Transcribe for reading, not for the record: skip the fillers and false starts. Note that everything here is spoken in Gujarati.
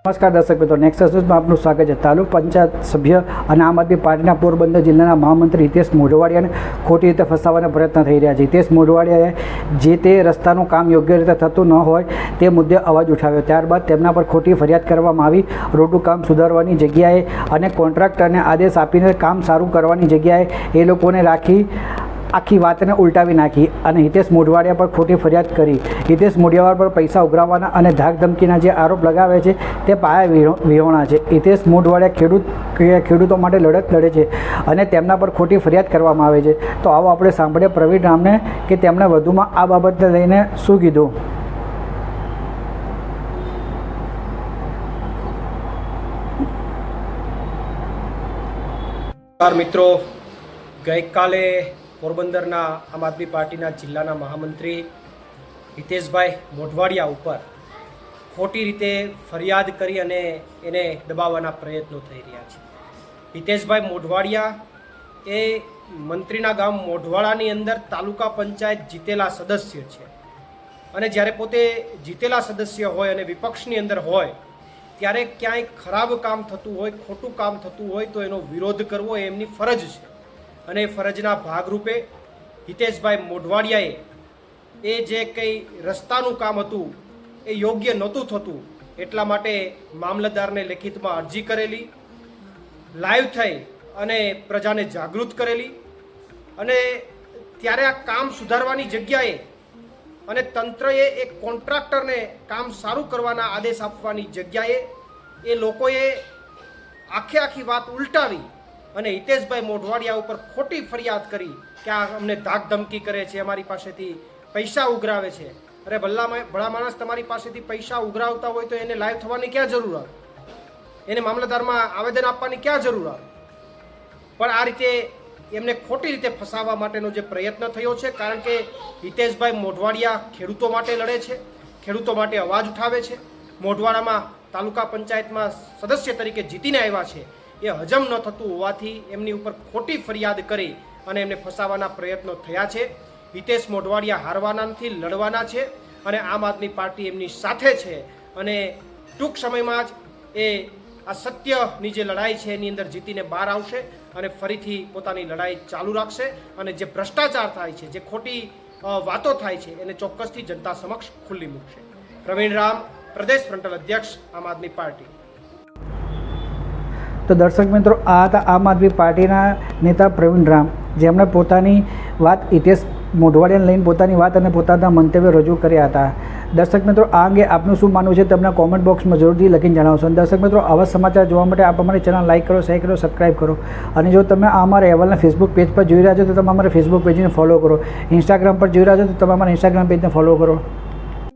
નમસ્કાર દર્શક મિત્રો, નેક્સસ ન્યૂઝમાં આપનું સ્વાગત છે। તાલુકા પંચાયત સભ્ય અને આમ આદમી પાર્ટીના પોરબંદર જિલ્લાના મહામંત્રી હિતેશ મોઢવાડિયાને ખોટી રીતે ફસાવવાના પ્રયત્ન થઈ રહ્યા છે। હિતેશ મોઢવાડિયાએ જે તે રસ્તાનું કામ યોગ્ય રીતે થતું ન હોય તે મુદ્દે અવાજ ઉઠાવ્યો। ત્યારબાદ તેમના પર ખોટી ફરિયાદ કરવામાં આવી। રોડનું કામ સુધારવાની જગ્યાએ અને કોન્ટ્રાક્ટરને આદેશ આપીને કામ સારું કરવાની જગ્યાએ એ લોકોને રાખી આખી વાતને ઉલટાવી નાખી અને હિતેશ મોઢવાડિયા પર ખોટી ફરિયાદ કરી। હિતેશ મોઢવાડિયા પર પૈસા ઉઘરાવવાના અને ધાકધમકીના જે આરોપ લગાવે છે તે પાયા વિહોણા છે। હિતેશ મોઢવાડિયા ખેડૂતો માટે લડત લડે છે અને તેમના પર ખોટી ફરિયાદ કરવામાં આવે છે। તો આવો આપણે સાંભળીએ પ્રવીણ રામને કે તેમણે વધુમાં આ બાબતને લઈને શું કીધું। મિત્રો, ગઈકાલે પોરબંદરના આમ આદમી પાર્ટીના જિલ્લાના મહામંત્રી હિતેશભાઈ મોઢવાડિયા ઉપર ખોટી રીતે ફરિયાદ કરી અને એને દબાવવાના પ્રયત્નો થઈ રહ્યા છે। હિતેશભાઈ મોઢવાડિયા એ મંત્રીના ગામ મોઢવાડાની અંદર તાલુકા પંચાયત જીતેલા સદસ્ય છે અને જ્યારે પોતે જીતેલા સદસ્ય હોય અને વિપક્ષની અંદર હોય ત્યારે ક્યાંય ખરાબ કામ થતું હોય, ખોટું કામ થતું હોય તો એનો વિરોધ કરવો એ એમની ફરજ છે અને ફરજના ભાગરૂપે હિતેશભાઈ મોઢવાડિયાએ એ જે કંઈ રસ્તાનું કામ હતું એ યોગ્ય નહોતું થતું એટલા માટે મામલતદારને લેખિતમાં અરજી કરેલી, લાઈવ થઈ અને પ્રજાને જાગૃત કરેલી અને ત્યારે આ કામ સુધારવાની જગ્યાએ અને તંત્રએ એક કોન્ટ્રાક્ટરને કામ સારું કરવાના આદેશ આપવાની જગ્યાએ એ લોકોએ આખી વાત ઉલટાવી અને હિતેશભાઈ મોઢવાડિયા ઉપર ખોટી ફરિયાદ કરી કે આ અમને ધાક ધમકી કરે છે, અમારી પાસેથી પૈસા ઉઘરાવે છે। અરે ભલા માણસ, તમારી પાસેથી પૈસા ઉઘરાવતા હોય તો એને લાઈવ થવાની ક્યાં જરૂર આવે? એને મામલતદારમાં આવેદન આપવાની ક્યાં જરૂર આવે? પણ આ રીતે એમને ખોટી રીતે ફસાવવા માટેનો જે પ્રયત્ન થયો છે, કારણ કે હિતેશભાઈ મોઢવાડિયા ખેડૂતો માટે લડે છે, ખેડૂતો માટે અવાજ ઉઠાવે છે। મોઢવાડામાં તાલુકા પંચાયતમાં સદસ્ય તરીકે જીતીને આવ્યા છે। એ હજમ ન થતું હોવાથી એમની ઉપર ખોટી ફરિયાદ કરી અને એમને ફસાવવાના પ્રયત્નો થયા છે। હિતેશ મોઢવાડિયા હારવાના નથી, લડવાના છે અને આમ આદમી પાર્ટી એમની સાથે છે અને ટૂંક સમયમાં જ એ આ સત્યની જે લડાઈ છે એની અંદર જીતીને બહાર આવશે અને ફરીથી પોતાની લડાઈ ચાલુ રાખશે અને જે ભ્રષ્ટાચાર થાય છે, જે ખોટી વાતો થાય છે એને ચોક્કસથી જનતા સમક્ષ ખુલ્લી મૂકશે। પ્રવીણ રામ, પ્રદેશ ફ્રન્ટલ અધ્યક્ષ, આમ આદમી પાર્ટી। તો દર્શક મિત્રો, આ હતા આમ આદમી પાર્ટીના નેતા પ્રવીણ રામ, જેમણે પોતાની વાત હિતેશ મોઢવાડિયાને લઈને પોતાની વાત અને પોતાના મંતવ્ય રજૂ કર્યા હતા। દર્શક મિત્રો, આ અંગે આપનું શું માનવું છે તમને કોમેન્ટ બોક્સમાં જરૂરથી લખીને જણાવશો। અને દર્શક મિત્રો, આવા સમાચાર જોવા માટે આપ અમારી ચેનલ લાઈક કરો, શેર કરો, સબસ્ક્રાઈબ કરો અને જો તમે અમારા અહેવાલના ફેસબુક પેજ પર જોઈ રહ્યા છો તો તમે અમારા ફેસબુક પેજને ફોલો કરો। ઇન્સ્ટાગ્રામ પર જોઈ રહ્યા છો તો તમે અમારા ઇન્સ્ટાગ્રામ પેજને ફોલો કરો।